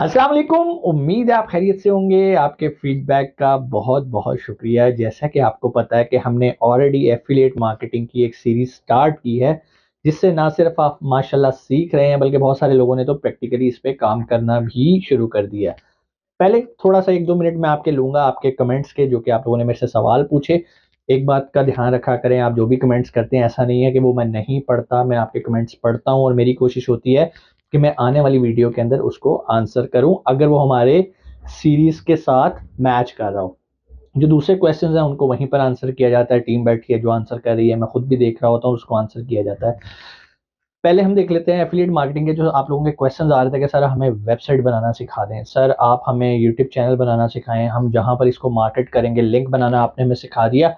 अस्सलाम वालेकुम। उम्मीद है आप खैरियत से होंगे। आपके फीडबैक का बहुत बहुत शुक्रिया। जैसा कि आपको पता है कि हमने ऑलरेडी एफिलिएट मार्केटिंग की एक सीरीज स्टार्ट की है, जिससे ना सिर्फ आप माशाल्लाह सीख रहे हैं बल्कि बहुत सारे लोगों ने तो प्रैक्टिकली इस पे काम करना भी शुरू कर दिया है। पहले थोड़ा सा 1-2 मिनट मैं आपके लूँगा, आपके कमेंट्स के, जो कि आप लोगों ने मेरे से सवाल पूछे। एक बात का ध्यान रखा करें, आप जो भी कमेंट्स करते हैं ऐसा नहीं है कि वो मैं नहीं पढ़ता, मैं आपके कमेंट्स पढ़ता हूँ और मेरी कोशिश होती है कि मैं आने वाली वीडियो के अंदर उसको आंसर करूँ, अगर वो हमारे सीरीज़ के साथ मैच कर रहा हो। जो दूसरे क्वेश्चंस हैं उनको वहीं पर आंसर किया जाता है, टीम बैठ के जो आंसर कर रही है, मैं खुद भी देख रहा होता हूँ, उसको आंसर किया जाता है। पहले हम देख लेते हैं एफिलिएट मार्केटिंग के जो आप लोगों के क्वेश्चंस आ रहे थे कि सर हमें वेबसाइट बनाना सिखा दें, सर आप हमें यूट्यूब चैनल बनाना सिखाएं, हम जहां पर इसको मार्केट करेंगे लिंक बनाना आपने हमें सिखा दिया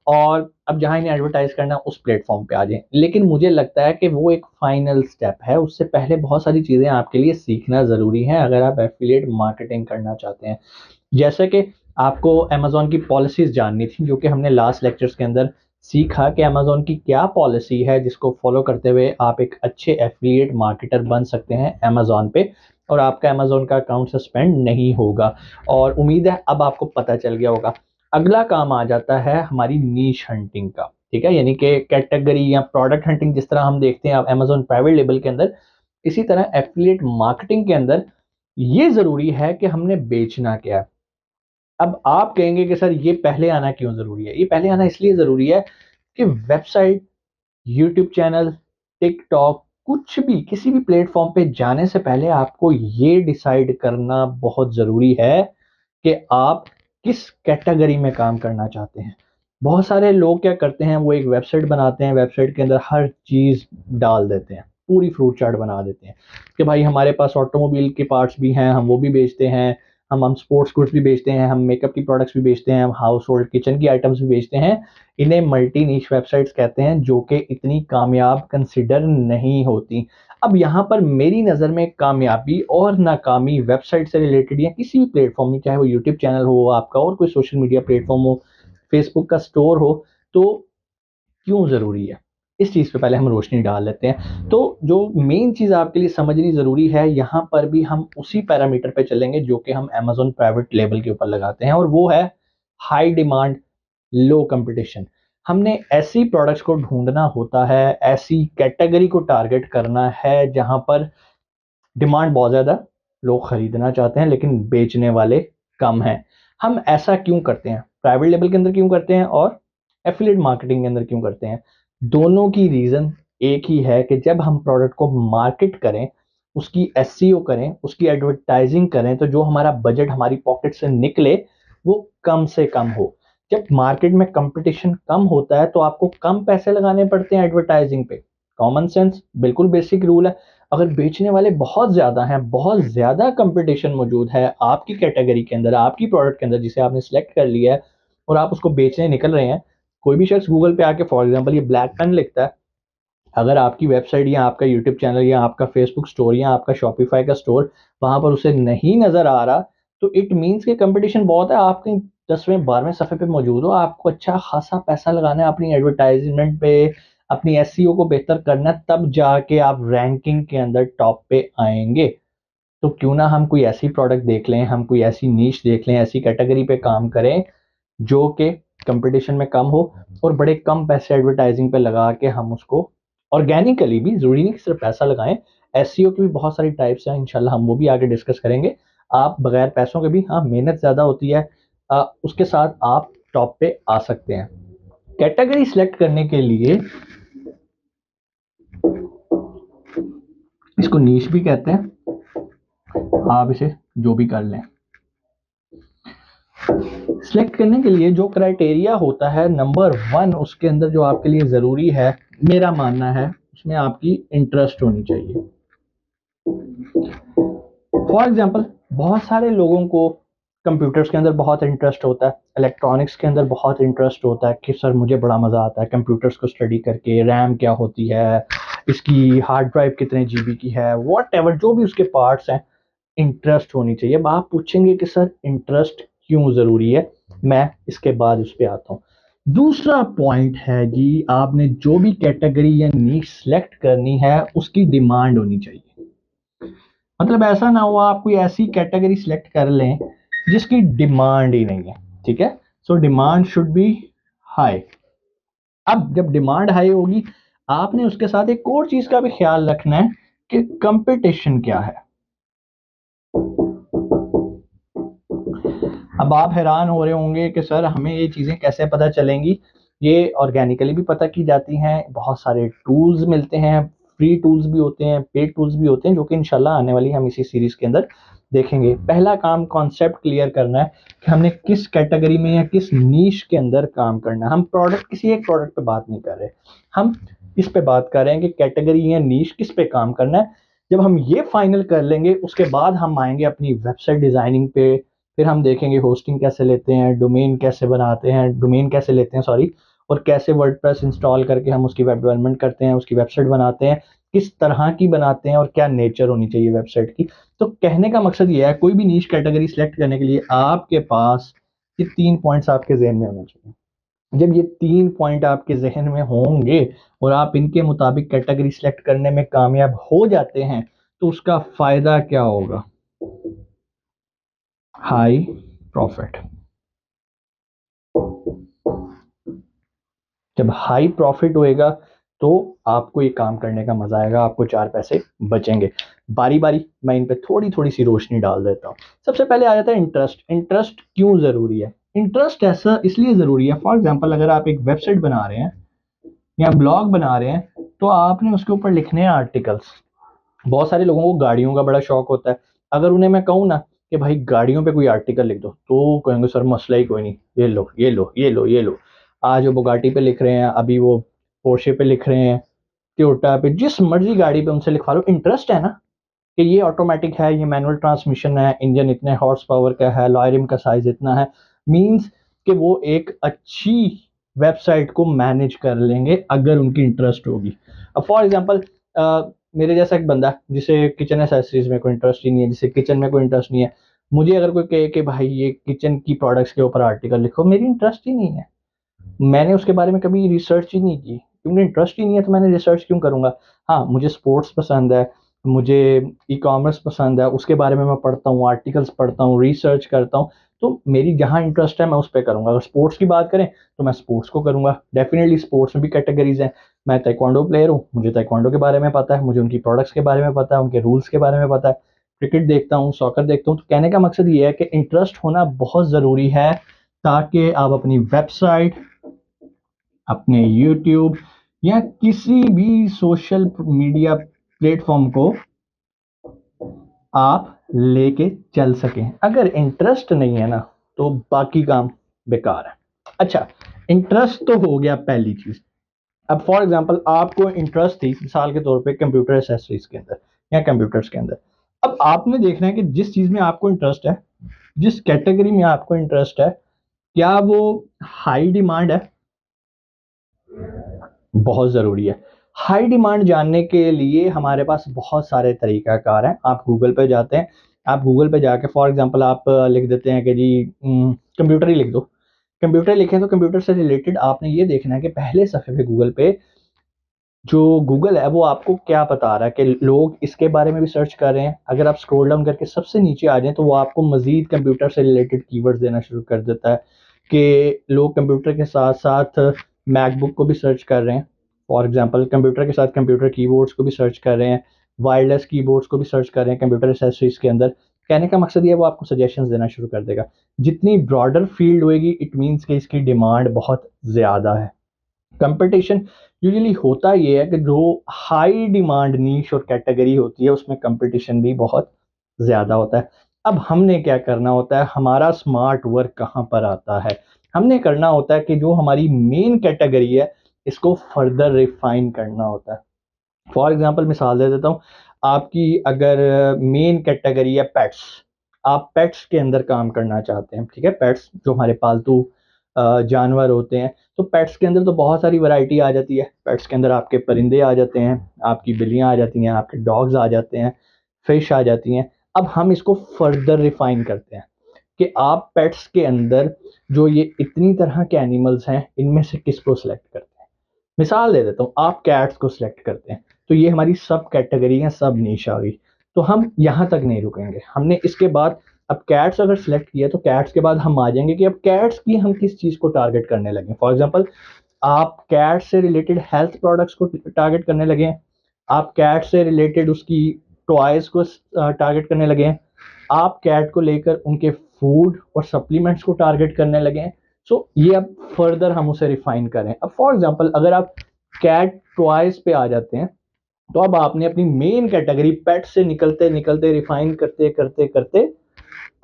और अब जहां इन्हें एडवर्टाइज करना उस प्लेटफॉर्म पे आ जाएं। लेकिन मुझे लगता है कि वो एक फाइनल स्टेप है, उससे पहले बहुत सारी चीज़ें आपके लिए सीखना ज़रूरी है अगर आप एफिलिएट मार्केटिंग करना चाहते हैं। जैसे कि आपको अमेज़न की पॉलिसीज़ जाननी थी, जो कि हमने लास्ट लेक्चर्स के अंदर सीखा कि अमेज़न की क्या पॉलिसी है जिसको फॉलो करते हुए आप एक अच्छे एफिलिएट मार्केटर बन सकते हैं अमेज़न पे और आपका अमेज़न का अकाउंट सस्पेंड नहीं होगा। और उम्मीद है अब आपको पता चल गया होगा। अगला काम आ जाता है हमारी नीश हंटिंग का, ठीक है? यानी कि कैटेगरी या प्रोडक्ट हंटिंग जिस तरह हम देखते हैं अमेज़न प्राइवेट लेबल के अंदर, इसी तरह एफिलिएट मार्केटिंग के अंदर ये ज़रूरी है कि हमने बेचना क्या है। अब आप कहेंगे कि सर ये पहले आना क्यों ज़रूरी है? ये पहले आना इसलिए ज़रूरी है कि वेबसाइट, यूट्यूब चैनल, टिकटॉक, कुछ भी किसी भी प्लेटफ़ॉर्म पे जाने से पहले आपको ये डिसाइड करना बहुत ज़रूरी है कि आप किस कैटेगरी में काम करना चाहते हैं। बहुत सारे लोग क्या करते हैं, वो एक वेबसाइट बनाते हैं, वेबसाइट के अंदर हर चीज़ डाल देते हैं, पूरी फ्रूट चाट बना देते हैं कि भाई हमारे पास ऑटोमोबाइल के पार्ट्स भी हैं, हम वो भी बेचते हैं, हम स्पोर्ट्स गुड्स भी बेचते हैं, हम मेकअप की प्रोडक्ट्स भी बेचते हैं, हम हाउस होल्ड किचन की आइटम्स भी बेचते हैं। इन्हें मल्टी नीश वेबसाइट्स कहते हैं, जो कि इतनी कामयाब कंसिडर नहीं होती। अब यहाँ पर मेरी नज़र में कामयाबी और नाकामी वेबसाइट से रिलेटेड या किसी भी प्लेटफॉर्म में, चाहे वो यूट्यूब चैनल हो आपका और कोई सोशल मीडिया प्लेटफॉर्म हो, फेसबुक का स्टोर हो, तो क्यों ज़रूरी है? इस चीज़ पे पहले हम रोशनी डाल लेते हैं। तो जो मेन चीज़ आपके लिए समझनी ज़रूरी है, यहाँ पर भी हम उसी पैरामीटर पे चलेंगे जो कि हम अमेज़न प्राइवेट लेबल के ऊपर लगाते हैं और वो है हाई डिमांड, लो कंपटीशन। हमने ऐसी प्रोडक्ट्स को ढूँढना होता है, ऐसी कैटेगरी को टारगेट करना है जहाँ पर डिमांड बहुत ज़्यादा, लोग खरीदना चाहते हैं लेकिन बेचने वाले कम हैं। हम ऐसा क्यों करते हैं? प्राइवेट लेबल के अंदर क्यों करते हैं और एफिलिएट मार्केटिंग के अंदर क्यों करते हैं? दोनों की रीज़न एक ही है कि जब हम प्रोडक्ट को मार्केट करें, उसकी एसईओ करें, उसकी एडवर्टाइजिंग करें, तो जो हमारा बजट हमारी पॉकेट से निकले, वो कम से कम हो। जब मार्केट में कंपटीशन कम होता है, तो आपको कम पैसे लगाने पड़ते हैं एडवर्टाइजिंग पे। कॉमन सेंस, बिल्कुल बेसिक रूल है। अगर बेचने वाले बहुत ज़्यादा हैं, बहुत ज़्यादा कंपटीशन मौजूद है आपकी कैटेगरी के अंदर, आपकी प्रोडक्ट के अंदर जिसे आपने सेलेक्ट कर लिया है और आप उसको बेचने निकल रहे हैं, कोई भी शख्स गूगल पे आके फॉर एग्जांपल ये ब्लैक पेन लिखता है, अगर आपकी वेबसाइट या आपका यूट्यूब चैनल या आपका फेसबुक स्टोर या आपका शॉपिफाई का स्टोर वहाँ पर उसे नहीं नज़र आ रहा, तो इट मीन्स कि कंपटीशन बहुत है, आप कहीं 10वें 12वें सफ़े पे मौजूद हो, आपको अच्छा खासा पैसा लगाना है अपनी एडवर्टाइज़मेंट पे, अपनी एसईओ को बेहतर करना है, तब जाके आप रैंकिंग के अंदर टॉप पे आएँगे। तो क्यों ना हम कोई ऐसी प्रोडक्ट देख लें, हम कोई ऐसी नीश देख लें, ऐसी कैटेगरी पे काम करें, जो कि कंपटीशन में कम हो और बड़े कम पैसे एडवर्टाइजिंग पे लगा के हम उसको ऑर्गेनिकली भी, ज़रूरी नहीं कि सिर्फ पैसा लगाएँ, एसईओ की भी बहुत सारी टाइप्स हैं, इंशाल्लाह हम वो भी आगे डिस्कस करेंगे। आप बगैर पैसों के भी, हाँ, मेहनत ज़्यादा होती है, उसके साथ आप टॉप पे आ सकते हैं। कैटेगरी सिलेक्ट करने के लिए इसको नीश भी कहते हैं, आप इसे जो भी कर लें। सिलेक्ट करने के लिए जो क्राइटेरिया होता है, नंबर 1 उसके अंदर जो आपके लिए ज़रूरी है, मेरा मानना है, उसमें आपकी इंटरेस्ट होनी चाहिए। फॉर एग्जांपल, बहुत सारे लोगों को कंप्यूटर्स के अंदर बहुत इंटरेस्ट होता है, इलेक्ट्रॉनिक्स के अंदर बहुत इंटरेस्ट होता है कि सर मुझे बड़ा मज़ा आता है कंप्यूटर्स को स्टडी करके, रैम क्या होती है, इसकी हार्ड ड्राइव कितने जीबी की है, व्हाटएवर जो भी उसके पार्ट्स हैं, इंटरेस्ट होनी चाहिए। अब आप पूछेंगे कि सर इंटरेस्ट क्यों ज़रूरी है? मैं इसके बाद उस पे आता हूँ। दूसरा पॉइंट है जी, आपने जो भी कैटेगरी या नीश सेलेक्ट करनी है, उसकी डिमांड होनी चाहिए। मतलब ऐसा ना हो आप कोई ऐसी कैटेगरी सिलेक्ट कर लें जिसकी डिमांड ही नहीं है, ठीक है। So demand should be high. अब जब डिमांड हाई होगी, आपने उसके साथ एक और चीज का भी ख्याल रखना है कि कंपटीशन क्या है। अब आप हैरान हो रहे होंगे कि सर हमें ये चीजें कैसे पता चलेंगी। ये ऑर्गेनिकली भी पता की जाती हैं, बहुत सारे टूल्स मिलते हैं, फ्री टूल्स भी होते हैं, पेड टूल्स भी होते हैं, जो कि इंशाल्लाह आने वाली हम इसी सीरीज के अंदर देखेंगे। पहला काम कॉन्सेप्ट क्लियर करना है कि हमने किस कैटेगरी में या किस नीश के अंदर काम करना है। हम प्रोडक्ट, किसी एक प्रोडक्ट पे बात नहीं कर रहे, हम इस पे बात कर रहे हैं कि कैटेगरी या नीश किस पे काम करना है। जब हम ये फाइनल कर लेंगे, उसके बाद हम आएंगे अपनी वेबसाइट डिजाइनिंग पे। फिर हम देखेंगे होस्टिंग कैसे लेते हैं, डोमेन कैसे बनाते हैं, डोमेन कैसे लेते हैं सॉरी, और कैसे वर्डप्रेस इंस्टॉल करके हम उसकी वेब डेवलपमेंट करते हैं, उसकी वेबसाइट बनाते हैं, किस तरह की बनाते हैं और क्या नेचर होनी चाहिए वेबसाइट की। तो कहने का मकसद ये है, कोई भी नीश कैटेगरी सिलेक्ट करने के लिए आपके पास ये 3 पॉइंट्स आपके जहन में होने चाहिए। जब ये 3 पॉइंट आपके जहन में होंगे और आप इनके मुताबिक कैटेगरी सिलेक्ट करने में कामयाब हो जाते हैं, तो उसका फायदा क्या होगा? High profit. जब हाई प्रॉफिट होएगा तो आपको ये काम करने का मजा आएगा, आपको 4 पैसे बचेंगे। बारी बारी मैं इन पे थोड़ी थोड़ी सी रोशनी डाल देता हूँ। सबसे पहले आ जाता है इंटरेस्ट। इंटरेस्ट क्यों जरूरी है? इंटरेस्ट ऐसा इसलिए जरूरी है, फॉर एग्जाम्पल अगर आप एक वेबसाइट बना रहे हैं या ब्लॉग बना रहे हैं, तो आपने उसके ऊपर लिखने हैं आर्टिकल्स। बहुत सारे लोगों को गाड़ियों का बड़ा शौक होता है। अगर उन्हें मैं कहूँ ना कि भाई गाड़ियों पे कोई आर्टिकल लिख दो, तो कहेंगे सर मसला ही कोई नहीं, ये लो ये लो ये लो ये लो। आज वो बुगाटी पे लिख रहे हैं, अभी वो पोर्शे पे लिख रहे हैं, टोयोटा पे, जिस मर्जी गाड़ी पे उनसे लिखवा लो। इंटरेस्ट है ना कि ये ऑटोमेटिक है, ये मैनुअल ट्रांसमिशन है, इंजन इतने हॉर्स पावर का है, लॉय रिम का साइज इतना है। मींस कि वो एक अच्छी वेबसाइट को मैनेज कर लेंगे अगर उनकी इंटरेस्ट होगी। अब फॉर एग्जांपल मेरे जैसा एक बंदा जिसे किचन एसेसरीज में कोई इंटरेस्ट ही नहीं है, जिसे किचन में कोई इंटरेस्ट नहीं है, मुझे अगर कोई कहे कि भाई ये किचन की प्रोडक्ट्स के ऊपर आर्टिकल लिखो, मेरी इंटरेस्ट ही नहीं है, मैंने उसके बारे में कभी रिसर्च ही नहीं की, क्योंकि इंटरेस्ट ही नहीं है तो मैंने रिसर्च क्यों करूंगा। हाँ, मुझे स्पोर्ट्स पसंद है, मुझे ई कॉमर्स पसंद है, उसके बारे में मैं पढ़ता हूँ, आर्टिकल्स पढ़ता हूँ, रिसर्च करता हूँ। तो मेरी जहाँ इंटरेस्ट है मैं उस पर करूंगा। अगर स्पोर्ट्स की बात करें तो मैं स्पोर्ट्स को करूंगा। डेफिनेटली स्पोर्ट्स में भी कैटेगरीज हैं। मैं ताइक्वांडो प्लेयर हूँ, मुझे ताइक्वांडो के बारे में पता है, मुझे उनकी प्रोडक्ट्स के बारे में पता है, उनके रूल्स के बारे में पता है। क्रिकेट देखता हूँ, सॉकर देखता हूँ। तो कहने का मकसद ये है कि इंटरेस्ट होना बहुत ज़रूरी है, ताकि आप अपनी वेबसाइट, अपने यूट्यूब या किसी भी सोशल मीडिया प्लेटफॉर्म को आप लेके चल सकें। अगर इंटरेस्ट नहीं है ना, तो बाकी काम बेकार है। अच्छा, इंटरेस्ट तो हो गया पहली चीज। अब फॉर एग्जांपल आपको इंटरेस्ट थी मिसाल के तौर पे कंप्यूटर एसेसरीज के अंदर या कंप्यूटर्स के अंदर। अब आपने देखना है कि जिस चीज में आपको इंटरेस्ट है, जिस कैटेगरी में आपको इंटरेस्ट है, क्या वो हाई डिमांड है? बहुत ज़रूरी है। हाई डिमांड जानने के लिए हमारे पास बहुत सारे तरीक़ाकार हैं। आप गूगल पे जाते हैं, आप गूगल पे जाके फॉर एग्ज़ाम्पल आप लिख देते हैं कि जी कंप्यूटर ही लिख दो। कंप्यूटर लिखें तो कंप्यूटर से रिलेटेड आपने ये देखना है कि पहले सफ़े पे गूगल पे जो गूगल है वो आपको क्या बता रहा है कि लोग इसके बारे में भी सर्च कर रहे हैं। अगर आप स्क्रॉल डाउन करके सबसे नीचे आ जाएँ तो वो आपको मज़ीद कंप्यूटर से रिलेटेड कीवर्ड्स देना शुरू कर देता है कि लोग कंप्यूटर के साथ-साथ मैकबुक को भी सर्च कर रहे हैं। फॉर एग्ज़ाम्पल कंप्यूटर के साथ कंप्यूटर कीबोर्ड्स को भी सर्च कर रहे हैं, वायरलेस कीबोर्ड्स को भी सर्च कर रहे हैं कंप्यूटर एक्सेसरीज़ के अंदर। कहने का मकसद ये है वो आपको सजेशंस देना शुरू कर देगा। जितनी ब्रॉडर फील्ड होएगी इट मीन्स कि इसकी डिमांड बहुत ज़्यादा है। कंपटीशन यूजुअली होता ये है कि जो हाई डिमांड नीश और कैटेगरी होती है उसमें कंपटीशन भी बहुत ज़्यादा होता है। अब हमने क्या करना होता है, हमारा स्मार्ट वर्क कहाँ पर आता है? हमने करना होता है कि जो हमारी मेन कैटेगरी है इसको फर्दर रिफाइन करना होता है। फॉर एग्जांपल मिसाल दे देता हूँ, आपकी अगर मेन कैटेगरी है पेट्स, आप पेट्स के अंदर काम करना चाहते हैं, ठीक है, पेट्स जो हमारे पालतू जानवर होते हैं, तो पेट्स के अंदर तो बहुत सारी वैरायटी आ जाती है। पेट्स के अंदर आपके परिंदे आ जाते हैं, आपकी बिल्लियाँ आ जाती हैं, आपके डॉग्स आ जाते हैं, फिश आ जाती हैं। अब हम इसको फर्दर रिफाइन करते हैं कि आप पेट्स के अंदर जो ये इतनी तरह के एनिमल्स हैं इनमें से किसको सिलेक्ट करते हैं। मिसाल दे देता हूँ, आप कैट्स को सिलेक्ट करते हैं, तो ये हमारी सब कैटेगरी है, सब नीश आ गई। तो हम यहाँ तक नहीं रुकेंगे। हमने इसके बाद अब कैट्स अगर सेलेक्ट किया तो कैट्स के बाद हम आ जाएंगे कि अब कैट्स की हम किस चीज़ को टारगेट करने लगे। फॉर एग्जांपल आप कैट से रिलेटेड हेल्थ प्रोडक्ट्स को टारगेट करने लगे हैं, आप कैट से रिलेटेड उसकी टॉयज को टारगेट करने लगे हैं, आप कैट को लेकर उनके फूड और सप्लीमेंट्स को टारगेट करने लगे हैं। सो ये अब फर्दर हम उसे रिफाइन करें। अब फॉर एग्जांपल अगर आप कैट टॉयज पे आ जाते हैं तो अब आपने अपनी मेन कैटेगरी पेट से निकलते निकलते रिफाइन करते करते करते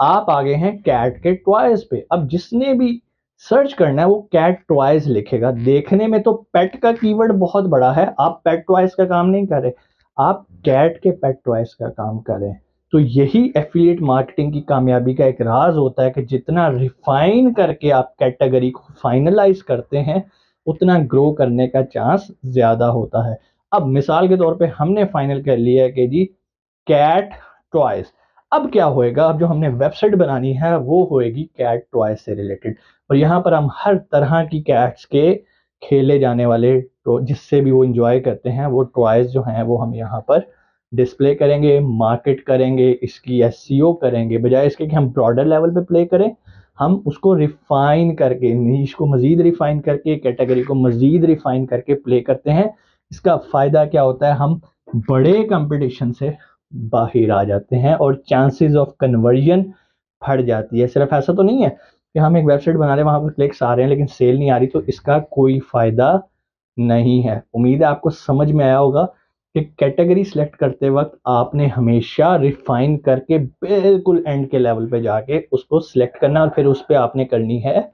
आप आ गए हैं कैट के टॉयज पे। अब जिसने भी सर्च करना है वो कैट टॉयज लिखेगा। देखने में तो पेट का कीवर्ड बहुत बड़ा है, आप पेट टॉयज का काम नहीं कर रहे, आप कैट के पेट टॉयज का काम कर रहे हैं। तो यही एफिलिएट मार्केटिंग की कामयाबी का एक राज होता है कि जितना रिफाइन करके आप कैटेगरी को फाइनलाइज करते हैं उतना ग्रो करने का चांस ज्यादा होता है। अब मिसाल के तौर पे हमने फाइनल कर लिया है कि जी कैट टॉयज। अब क्या होएगा, अब जो हमने वेबसाइट बनानी है वो होएगी कैट टॉयज से रिलेटेड, और यहाँ पर हम हर तरह की कैट्स के खेले जाने वाले तो जिससे भी वो इंजॉय करते हैं वो टॉयज जो हैं वो हम यहाँ पर डिस्प्ले करेंगे, मार्केट करेंगे, इसकी एसईओ करेंगे। बजाय इसके कि हम ब्रॉडर लेवल पे प्ले करें, हम उसको रिफाइन करके, नीश को मजीद रिफाइन करके, कैटेगरी को मजीद रिफाइन करके प्ले करते हैं। इसका फायदा क्या होता है, हम बड़े कंपटीशन से बाहर आ जाते हैं और चांसेस ऑफ कन्वर्जन बढ़ जाती है। सिर्फ ऐसा तो नहीं है कि हम एक वेबसाइट बना रहे हैं, वहां पर क्लिक्स आ रहे हैं लेकिन सेल नहीं आ रही, तो इसका कोई फायदा नहीं है। उम्मीद है आपको समझ में आया होगा कि कैटेगरी सिलेक्ट करते वक्त आपने हमेशा रिफाइन करके बिल्कुल एंड के लेवल पे जाके उसको सिलेक्ट करना और फिर उस पर आपने करनी है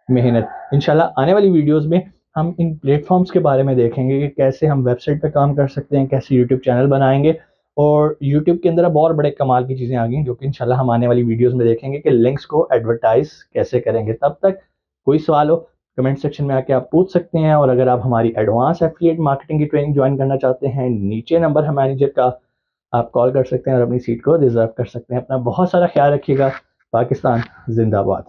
मेहनत। इंशाल्लाह आने वाली वीडियोस में हम इन प्लेटफॉर्म्स के बारे में देखेंगे कि कैसे हम वेबसाइट पे काम कर सकते हैं, कैसे यूट्यूब चैनल बनाएंगे, और यूट्यूब के अंदर अब और बड़े कमाल की चीज़ें आ गई जो कि इंशाल्लाह हम आने वाली वीडियोस में देखेंगे कि लिंक्स को एडवर्टाइज कैसे करेंगे। तब तक कोई सवाल हो कमेंट सेक्शन में आके आप पूछ सकते हैं, और अगर आप हमारी एडवांस एफिलिएट मार्केटिंग की ट्रेनिंग ज्वाइन करना चाहते हैं, नीचे नंबर है मैनेजर का, आप कॉल कर सकते हैं और अपनी सीट को रिजर्व कर सकते हैं। अपना बहुत सारा ख्याल रखिएगा। पाकिस्तान जिंदाबाद।